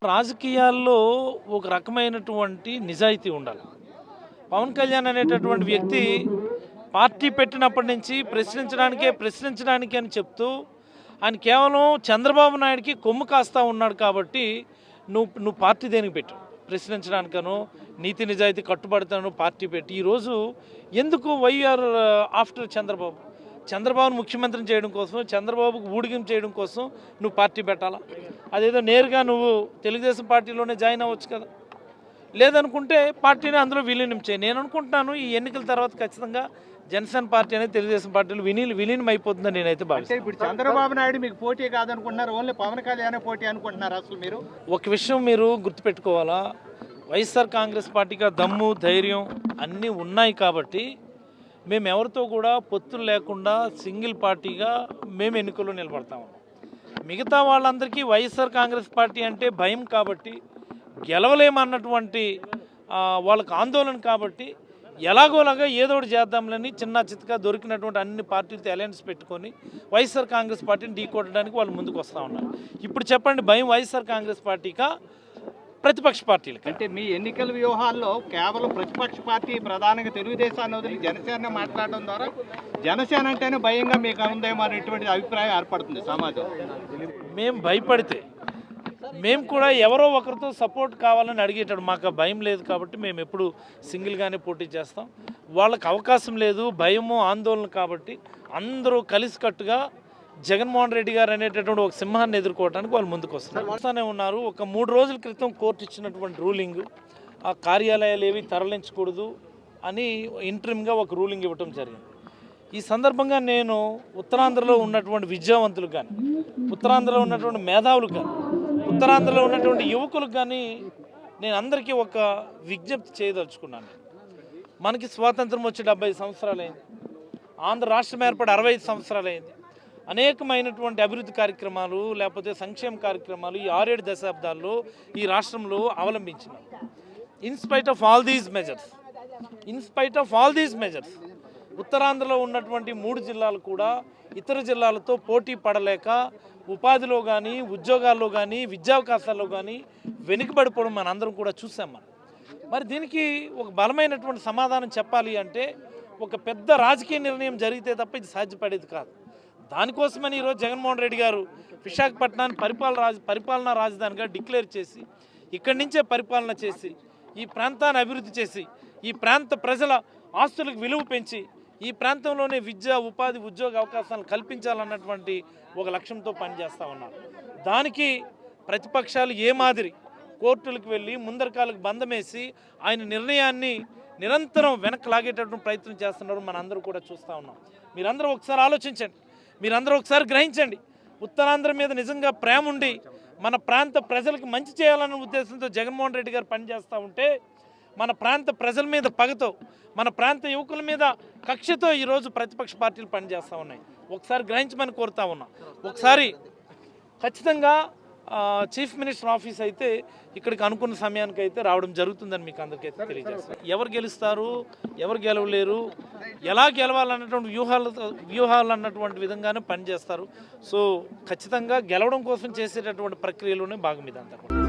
రాజకీయాల్లో ఒక రకమైనటువంటి నిజాయితీ ఉండాలి. పవన్ కళ్యాణ్ అనేటటువంటి వ్యక్తి పార్టీ పెట్టినప్పటి నుంచి ప్రశ్నించడానికే అని చెప్తూ ఆయన కేవలం చంద్రబాబు నాయుడికి కొమ్ము కాస్తా ఉన్నాడు కాబట్టి నువ్వు పార్టీ దేనికి పెట్టు, ప్రశ్నించడానికను నీతి నిజాయితీ కట్టుబడతాను పార్టీ పెట్టి ఈరోజు ఎందుకు వైఆర్ ఆఫ్టర్ చంద్రబాబును ముఖ్యమంత్రిని చేయడం కోసం, చంద్రబాబుకు ఊడిగం చేయడం కోసం నువ్వు పార్టీ పెట్టాలా? అదేదో నేరుగా నువ్వు తెలుగుదేశం పార్టీలోనే జాయిన్ అవ్వచ్చు కదా. లేదనుకుంటే పార్టీని అందులో విలీనం చేయి. నేను అనుకుంటున్నాను ఈ ఎన్నికల తర్వాత ఖచ్చితంగా జనసేన పార్టీ అనేది తెలుగుదేశం పార్టీలో విలీనం అయిపోతుందని నేనైతే భావిస్తాను. ఇప్పుడు చంద్రబాబు నాయుడు మీకు పోటీ కాదనుకుంటున్నారు, ఓన్లీ పవన్ కళ్యాణ్ పోటీ అనుకుంటున్నారు. అసలు మీరు ఒక విషయం మీరు గుర్తుపెట్టుకోవాలా, వైఎస్ఆర్ కాంగ్రెస్ పార్టీగా దమ్ము ధైర్యం అన్నీ ఉన్నాయి కాబట్టి మేము ఎవరితో కూడా పొత్తులు లేకుండా సింగిల్ పార్టీగా మేము ఎన్నికల్లో నిలబడతాము. మిగతా వాళ్ళందరికీ వైఎస్ఆర్ కాంగ్రెస్ పార్టీ అంటే భయం కాబట్టి, గెలవలేమన్నటువంటి వాళ్ళకి ఆందోళన కాబట్టి ఎలాగోలాగా ఏదో ఒకటి చేద్దాంలని చిన్న చిత్తగా దొరికినటువంటి అన్ని పార్టీలతో అలయన్స్ పెట్టుకొని వైఎస్ఆర్ కాంగ్రెస్ పార్టీని ఢీకొట్టడానికి వాళ్ళు ముందుకు వస్తూ ఉన్నారు. ఇప్పుడు చెప్పండి, భయం వైఎస్ఆర్ కాంగ్రెస్ పార్టీకా ప్రతిపక్ష పార్టీలకి? అంటే మీ ఎన్నికల వ్యూహాల్లో కేవలం ప్రతిపక్ష పార్టీ ప్రధానంగా తెలుగుదేశాన్ని వదిలి జనసేన మాట్లాడడం ద్వారా జనసేన అంటేనే భయంగా మీకు ఉందేమో అనేటువంటి అభిప్రాయం ఏర్పడుతుంది సమాజం. మేము భయపడితే మేము కూడా ఎవరో ఒకరితో సపోర్ట్ కావాలని అడిగేటాడు. మాకు భయం లేదు కాబట్టి మేము ఎప్పుడు సింగిల్గానే పోటీ చేస్తాం. వాళ్ళకి అవకాశం లేదు, భయము ఆందోళన కాబట్టి అందరూ కలిసికట్టుగా జగన్మోహన్ రెడ్డి గారు అనేటటువంటి ఒక సింహాన్ని ఎదుర్కోవడానికి వాళ్ళు ముందుకు వస్తూనే ఉన్నారు. ఒక 3 రోజుల క్రితం కోర్టు ఇచ్చినటువంటి రూలింగ్, ఆ కార్యాలయాలు ఏవి తరలించకూడదు అని ఇంటరిమ్గా ఒక రూలింగ్ ఇవ్వటం జరిగింది. ఈ సందర్భంగా నేను ఉత్తరాంధ్రలో ఉన్నటువంటి విద్యావంతులకు కానీ, ఉత్తరాంధ్రలో ఉన్నటువంటి మేధావులకు కానీ, ఉత్తరాంధ్రలో ఉన్నటువంటి యువకులకు కానీ నేను అందరికీ ఒక విజ్ఞప్తి చేయదలుచుకున్నాను. మనకి స్వాతంత్రం వచ్చి 75 సంవత్సరాలు అయింది, ఆంధ్ర రాష్ట్రం ఏర్పడి 65 సంవత్సరాలు అయింది. అనేకమైనటువంటి అభివృద్ధి కార్యక్రమాలు లేకపోతే సంక్షేమ కార్యక్రమాలు ఈ 6-7 దశాబ్దాల్లో ఈ రాష్ట్రంలో అవలంబించినాయి. In spite of all these measures ఉత్తరాంధ్రలో ఉన్నటువంటి 3 జిల్లాలు కూడా ఇతర జిల్లాలతో పోటీ పడలేక ఉపాధిలో కానీ, ఉద్యోగాల్లో కానీ, విద్యావకాశాల్లో కానీ వెనుకబడిపోవడం మనందరం కూడా చూసాం. మరి దీనికి ఒక బలమైనటువంటి సమాధానం చెప్పాలి అంటే ఒక పెద్ద రాజకీయ నిర్ణయం జరిగితే తప్ప ఇది సాధ్యపడేది కాదు. దానికోసమని ఈరోజు జగన్మోహన్ రెడ్డి గారు విశాఖపట్నాన్ని పరిపాలనా రాజధానిగా డిక్లేర్ చేసి ఇక్కడి నుంచే పరిపాలన చేసి ఈ ప్రాంతాన్ని అభివృద్ధి చేసి ఈ ప్రాంత ప్రజల ఆస్తులకు విలువ పెంచి ఈ ప్రాంతంలోనే విద్య, ఉపాధి, ఉద్యోగ అవకాశాలను కల్పించాలన్నటువంటి ఒక లక్ష్యంతో పనిచేస్తూ ఉన్నారు. దానికి ప్రతిపక్షాలు ఏ మాదిరి కోర్టులకు వెళ్ళి ముందరకాలకు బంధమేసి ఆయన నిర్ణయాన్ని నిరంతరం వెనక్కి లాగేటటువంటి ప్రయత్నం చేస్తున్నారు. మనందరూ కూడా చూస్తూ ఉన్నాం. మీరందరూ ఒకసారి ఆలోచించండి, మీరందరూ ఒకసారి గ్రహించండి. ఉత్తరాంధ్ర మీద నిజంగా ప్రేమ ఉండి మన ప్రాంత ప్రజలకు మంచి చేయాలన్న ఉద్దేశంతో జగన్మోహన్ రెడ్డి గారు పనిచేస్తూ ఉంటే మన ప్రాంత ప్రజల మీద పగతో, మన ప్రాంత యువకుల మీద కక్షతో ఈరోజు ప్రతిపక్ష పార్టీలు పనిచేస్తూ ఉన్నాయి. ఒకసారి గ్రహించమని కోరుతా ఉన్నాం. ఒకసారి ఖచ్చితంగా చీఫ్ మినిస్టర్ ఆఫీస్ అయితే ఇక్కడికి అనుకున్న సమయానికి అయితే రావడం జరుగుతుందని మీకు అందరికైతే తెలియజేస్తాను. ఎవరు గెలుస్తారు, ఎవరు గెలవలేరు, ఎలా గెలవాలన్నటువంటి వ్యూహాలు అన్నటువంటి విధంగానే పనిచేస్తారు. సో ఖచ్చితంగా గెలవడం కోసం చేసేటటువంటి ప్రక్రియలోనే భాగం ఇదంతా.